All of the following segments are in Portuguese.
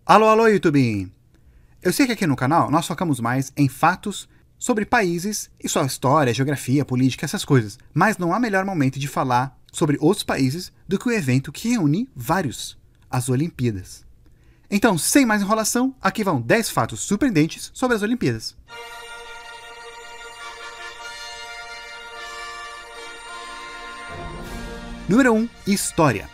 Alô, alô, YouTube! Eu sei que aqui no canal nós focamos mais em fatos sobre países e sua história, geografia, política, essas coisas, mas não há melhor momento de falar sobre outros países do que o evento que reúne vários, as Olimpíadas. Então, sem mais enrolação, aqui vão 10 fatos surpreendentes sobre as Olimpíadas. Número 1. História.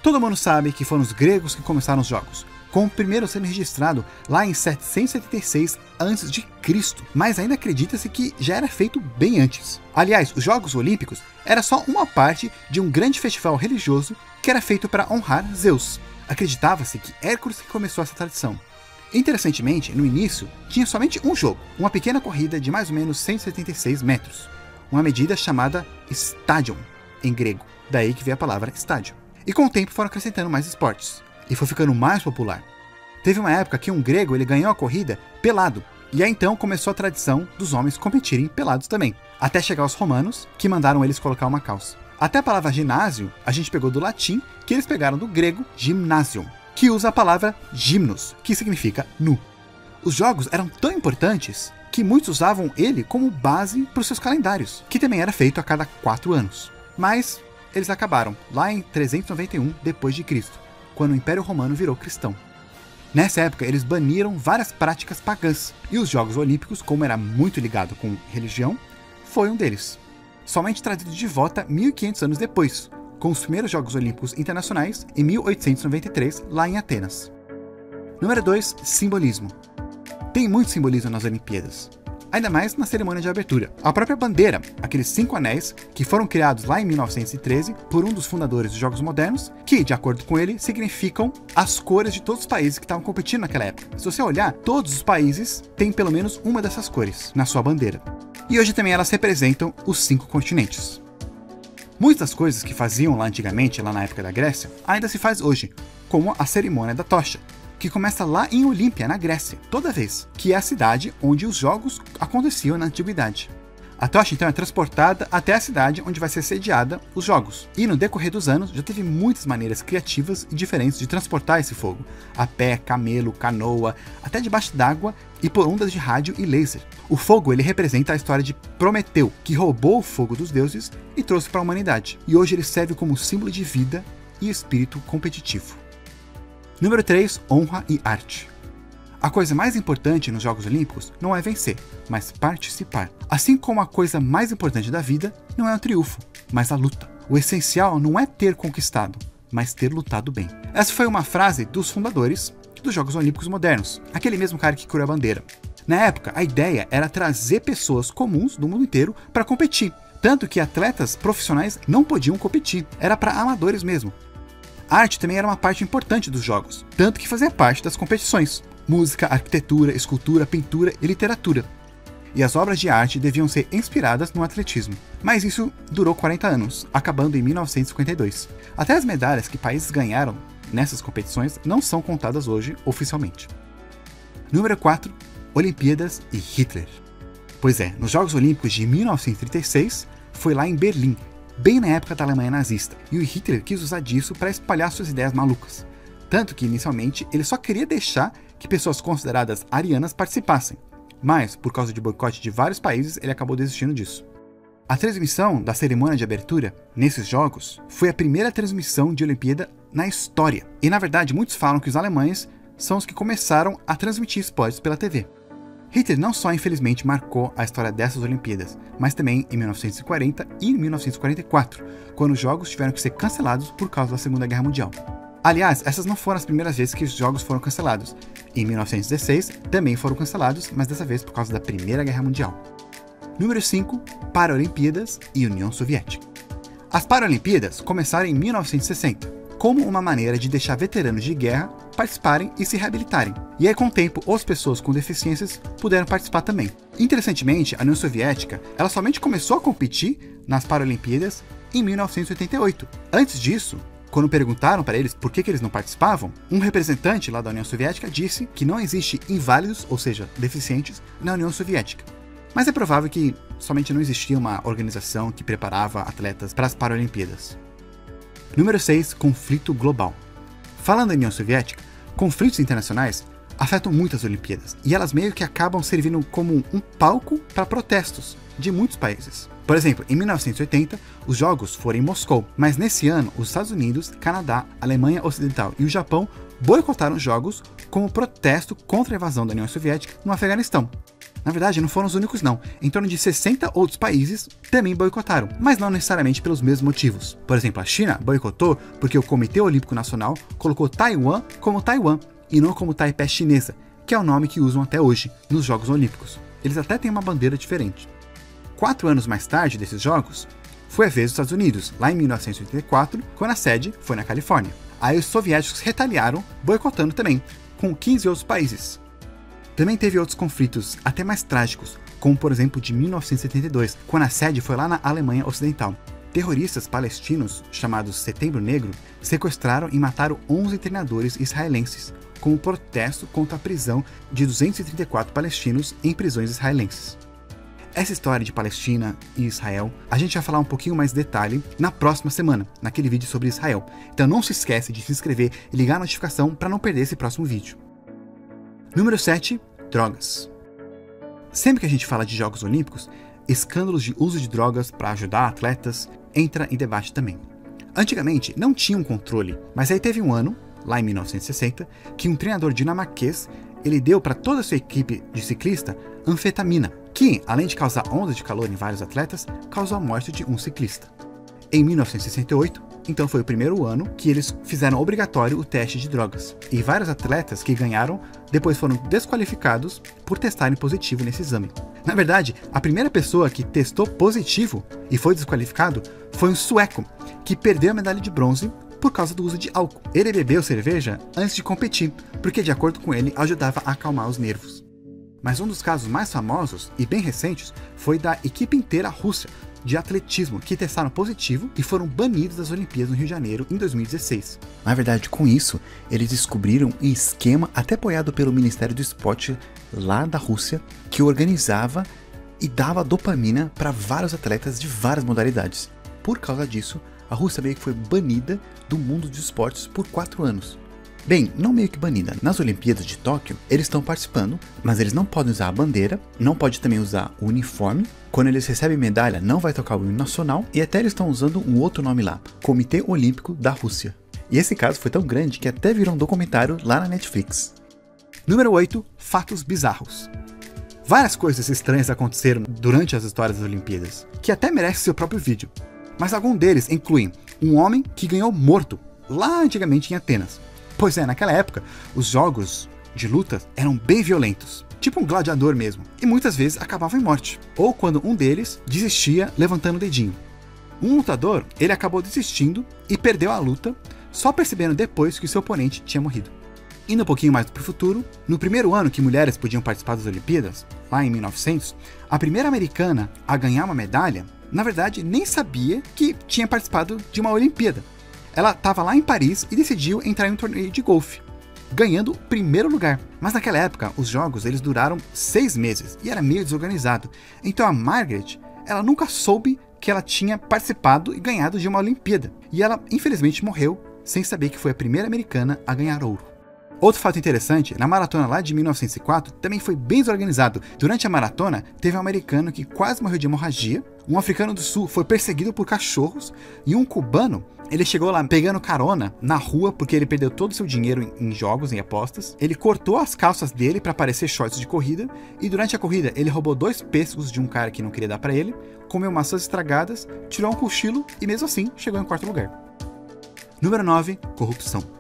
Todo mundo sabe que foram os gregos que começaram os jogos, com o primeiro sendo registrado lá em 776 a.C., mas ainda acredita-se que já era feito bem antes. Aliás, os Jogos Olímpicos era só uma parte de um grande festival religioso que era feito para honrar Zeus. Acreditava-se que Hércules começou essa tradição. Interessantemente, no início, tinha somente um jogo, uma pequena corrida de mais ou menos 176 metros, uma medida chamada stadion, em grego, daí que veio a palavra estádio. E com o tempo foram acrescentando mais esportes, e foi ficando mais popular. Teve uma época que um grego ele ganhou a corrida pelado, e aí então começou a tradição dos homens competirem pelados também, até chegar aos romanos, que mandaram eles colocar uma calça. Até a palavra ginásio a gente pegou do latim, que eles pegaram do grego gymnasium, que usa a palavra gymnos, que significa nu. Os jogos eram tão importantes que muitos usavam ele como base para os seus calendários, que também era feito a cada 4 anos. Mas eles acabaram lá em 391 d.C., quando o Império Romano virou cristão. Nessa época, eles baniram várias práticas pagãs, e os Jogos Olímpicos, como era muito ligado com religião, foi um deles. Somente trazido de volta 1500 anos depois, com os primeiros Jogos Olímpicos Internacionais em 1893, lá em Atenas. Número 2. Simbolismo. Tem muito simbolismo nas Olimpíadas, ainda mais na cerimônia de abertura. A própria bandeira, aqueles 5 anéis, que foram criados lá em 1913 por um dos fundadores dos Jogos Modernos, que, de acordo com ele, significam as cores de todos os países que estavam competindo naquela época. Se você olhar, todos os países têm pelo menos uma dessas cores na sua bandeira. E hoje também elas representam os 5 continentes. Muitas coisas que faziam lá antigamente, lá na época da Grécia, ainda se faz hoje, como a cerimônia da tocha, que começa lá em Olímpia, na Grécia, toda vez, que é a cidade onde os jogos aconteciam na antiguidade. A tocha então é transportada até a cidade onde vai ser sediada os jogos, e no decorrer dos anos já teve muitas maneiras criativas e diferentes de transportar esse fogo, a pé, camelo, canoa, até debaixo d'água e por ondas de rádio e laser. O fogo ele representa a história de Prometeu, que roubou o fogo dos deuses e trouxe para a humanidade, e hoje ele serve como símbolo de vida e espírito competitivo. Número 3. Honra e arte. A coisa mais importante nos Jogos Olímpicos não é vencer, mas participar. Assim como a coisa mais importante da vida não é o triunfo, mas a luta. O essencial não é ter conquistado, mas ter lutado bem. Essa foi uma frase dos fundadores dos Jogos Olímpicos modernos, aquele mesmo cara que criou a bandeira. Na época, a ideia era trazer pessoas comuns do mundo inteiro para competir, tanto que atletas profissionais não podiam competir, era para amadores mesmo. A arte também era uma parte importante dos jogos, tanto que fazia parte das competições. Música, arquitetura, escultura, pintura e literatura. E as obras de arte deviam ser inspiradas no atletismo. Mas isso durou 40 anos, acabando em 1952. Até as medalhas que países ganharam nessas competições não são contadas hoje oficialmente. Número 4. Olimpíadas e Hitler. Pois é, nos Jogos Olímpicos de 1936, foi lá em Berlim, bem na época da Alemanha nazista, e o Hitler quis usar disso para espalhar suas ideias malucas. Tanto que, inicialmente, ele só queria deixar que pessoas consideradas arianas participassem, mas, por causa de boicote de vários países, ele acabou desistindo disso. A transmissão da cerimônia de abertura, nesses jogos, foi a primeira transmissão de Olimpíada na história, e na verdade muitos falam que os alemães são os que começaram a transmitir esportes pela TV. Hitler não só infelizmente marcou a história dessas Olimpíadas, mas também em 1940 e 1944, quando os jogos tiveram que ser cancelados por causa da Segunda Guerra Mundial. Aliás, essas não foram as primeiras vezes que os jogos foram cancelados. Em 1916 também foram cancelados, mas dessa vez por causa da Primeira Guerra Mundial. Número 5. Paralimpíadas e União Soviética. As Paralimpíadas começaram em 1960, como uma maneira de deixar veteranos de guerra participarem e se reabilitarem. E aí, com o tempo, as pessoas com deficiências puderam participar também. Interessantemente, a União Soviética ela somente começou a competir nas Paralimpíadas em 1988. Antes disso, quando perguntaram para eles por que eles não participavam, um representante lá da União Soviética disse que não existe inválidos, ou seja, deficientes, na União Soviética. Mas é provável que somente não existia uma organização que preparava atletas para as Paralimpíadas. Número 6. Conflito global. Falando em União Soviética, Conflitos internacionais afetam muito as Olimpíadas, e elas meio que acabam servindo como um palco para protestos de muitos países. Por exemplo, em 1980, os Jogos foram em Moscou, mas nesse ano, os Estados Unidos, Canadá, Alemanha Ocidental e o Japão boicotaram os Jogos como protesto contra a invasão da União Soviética no Afeganistão. Na verdade, não foram os únicos não. Em torno de 60 outros países também boicotaram, mas não necessariamente pelos mesmos motivos. Por exemplo, a China boicotou porque o Comitê Olímpico Nacional colocou Taiwan como Taiwan e não como Taipei chinesa, que é o nome que usam até hoje nos Jogos Olímpicos. Eles até têm uma bandeira diferente. 4 anos mais tarde desses Jogos, foi a vez dos Estados Unidos, lá em 1984, quando a sede foi na Califórnia. Aí os soviéticos retaliaram, boicotando também, com 15 outros países. Também teve outros conflitos até mais trágicos, como por exemplo de 1972, quando a sede foi lá na Alemanha Ocidental. Terroristas palestinos, chamados Setembro Negro, sequestraram e mataram 11 treinadores israelenses, como protesto contra a prisão de 234 palestinos em prisões israelenses. Essa história de Palestina e Israel, a gente vai falar um pouquinho mais de detalhe na próxima semana, naquele vídeo sobre Israel. Então não se esquece de se inscrever e ligar a notificação para não perder esse próximo vídeo. Número 7. Drogas. Sempre que a gente fala de Jogos Olímpicos, escândalos de uso de drogas para ajudar atletas entra em debate também. Antigamente não tinha um controle, mas aí teve um ano, lá em 1960, que um treinador dinamarquês ele deu para toda a sua equipe de ciclista anfetamina, que, além de causar ondas de calor em vários atletas, causou a morte de um ciclista. Em 1968, então foi o primeiro ano que eles fizeram obrigatório o teste de drogas, e vários atletas que ganharam depois foram desqualificados por testarem positivo nesse exame. Na verdade, a primeira pessoa que testou positivo e foi desqualificado foi um sueco, que perdeu a medalha de bronze por causa do uso de álcool. Ele bebeu cerveja antes de competir, porque de acordo com ele ajudava a acalmar os nervos. Mas um dos casos mais famosos e bem recentes foi da equipe inteira russa de atletismo que testaram positivo e foram banidos das Olimpíadas no Rio de Janeiro em 2016. Na verdade, com isso, eles descobriram um esquema até apoiado pelo Ministério do Esporte lá da Rússia, que organizava e dava dopamina para vários atletas de várias modalidades. Por causa disso, a Rússia meio que foi banida do mundo dos esportes por 4 anos. Bem, não meio que banida. Nas Olimpíadas de Tóquio, eles estão participando, mas eles não podem usar a bandeira, não pode também usar o uniforme. Quando eles recebem medalha, não vai tocar o hino nacional, e até eles estão usando um outro nome lá, Comitê Olímpico da Rússia. E esse caso foi tão grande que até virou um documentário lá na Netflix. Número 8. Fatos bizarros. Várias coisas estranhas aconteceram durante as histórias das Olimpíadas, que até merecem seu próprio vídeo. Mas alguns deles incluem um homem que ganhou morto, lá antigamente em Atenas. Pois é, naquela época, os jogos de luta eram bem violentos, tipo um gladiador mesmo, e muitas vezes acabavam em morte, ou quando um deles desistia levantando o dedinho. Um lutador, ele acabou desistindo e perdeu a luta, só percebendo depois que o seu oponente tinha morrido. Indo um pouquinho mais para o futuro, no primeiro ano que mulheres podiam participar das Olimpíadas, lá em 1900, a primeira americana a ganhar uma medalha, na verdade nem sabia que tinha participado de uma Olimpíada. Ela estava lá em Paris e decidiu entrar em um torneio de golfe, ganhando o primeiro lugar. Mas naquela época, os jogos eles duraram 6 meses e era meio desorganizado. Então a Margaret, ela nunca soube que ela tinha participado e ganhado de uma Olimpíada. E ela, infelizmente, morreu sem saber que foi a primeira americana a ganhar ouro. Outro fato interessante, na maratona lá de 1904, também foi bem desorganizado. Durante a maratona, teve um americano que quase morreu de hemorragia, um africano do sul foi perseguido por cachorros, e um cubano, ele chegou lá pegando carona na rua porque ele perdeu todo o seu dinheiro em jogos, em apostas. Ele cortou as calças dele para parecer shorts de corrida, e durante a corrida ele roubou 2 pêssegos de um cara que não queria dar para ele, comeu maçãs estragadas, tirou um cochilo e mesmo assim chegou em 4º lugar. Número 9. Corrupção.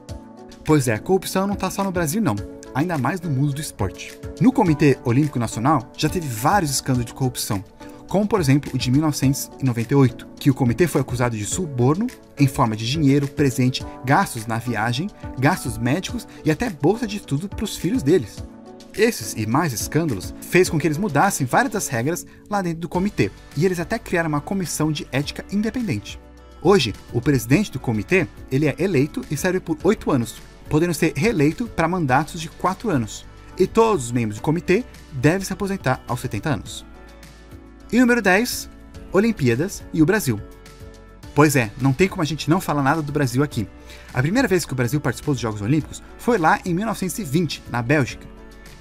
Pois é, a corrupção não está só no Brasil não, ainda mais no mundo do esporte. No Comitê Olímpico Nacional já teve vários escândalos de corrupção, como por exemplo o de 1998, que o comitê foi acusado de suborno em forma de dinheiro, presente, gastos na viagem, gastos médicos e até bolsa de estudo para os filhos deles. Esses e mais escândalos fez com que eles mudassem várias das regras lá dentro do comitê, e eles até criaram uma comissão de ética independente. Hoje, o presidente do comitê ele é eleito e serve por 8 anos, podendo ser reeleito para mandatos de 4 anos. E todos os membros do comitê devem se aposentar aos 70 anos. E número 10, Olimpíadas e o Brasil. Pois é, não tem como a gente não falar nada do Brasil aqui. A primeira vez que o Brasil participou dos Jogos Olímpicos foi lá em 1920, na Bélgica.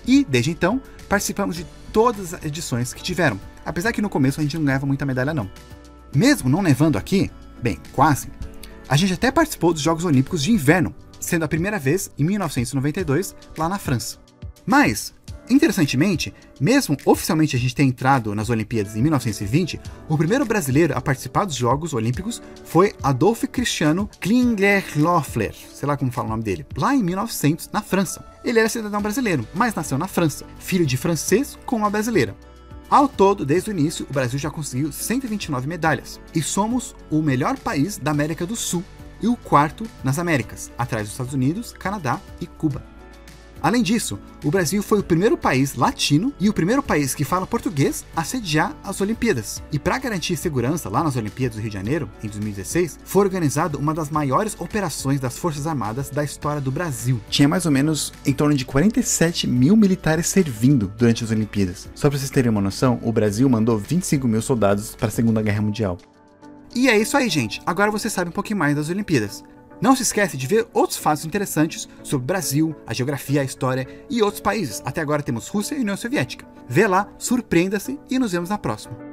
E, desde então, participamos de todas as edições que tiveram, apesar que no começo a gente não ganhava muita medalha não. Mesmo não nevando aqui, bem, quase, a gente até participou dos Jogos Olímpicos de Inverno, sendo a primeira vez em 1992, lá na França. Mas, interessantemente, mesmo oficialmente a gente ter entrado nas Olimpíadas em 1920, o primeiro brasileiro a participar dos Jogos Olímpicos foi Adolphe Cristiano Klingler-Loeffler, sei lá como fala o nome dele, lá em 1900, na França. Ele era cidadão brasileiro, mas nasceu na França, filho de francês com uma brasileira. Ao todo, desde o início, o Brasil já conseguiu 129 medalhas, e somos o melhor país da América do Sul, e o quarto nas Américas, atrás dos Estados Unidos, Canadá e Cuba. Além disso, o Brasil foi o primeiro país latino e o primeiro país que fala português a sediar as Olimpíadas. E para garantir segurança lá nas Olimpíadas do Rio de Janeiro, em 2016, foi organizada uma das maiores operações das Forças Armadas da história do Brasil. Tinha mais ou menos em torno de 47 mil militares servindo durante as Olimpíadas. Só para vocês terem uma noção, o Brasil mandou 25 mil soldados para a Segunda Guerra Mundial. E é isso aí, gente. Agora você sabe um pouquinho mais das Olimpíadas. Não se esquece de ver outros fatos interessantes sobre o Brasil, a geografia, a história e outros países. Até agora temos Rússia e União Soviética. Vê lá, surpreenda-se e nos vemos na próxima.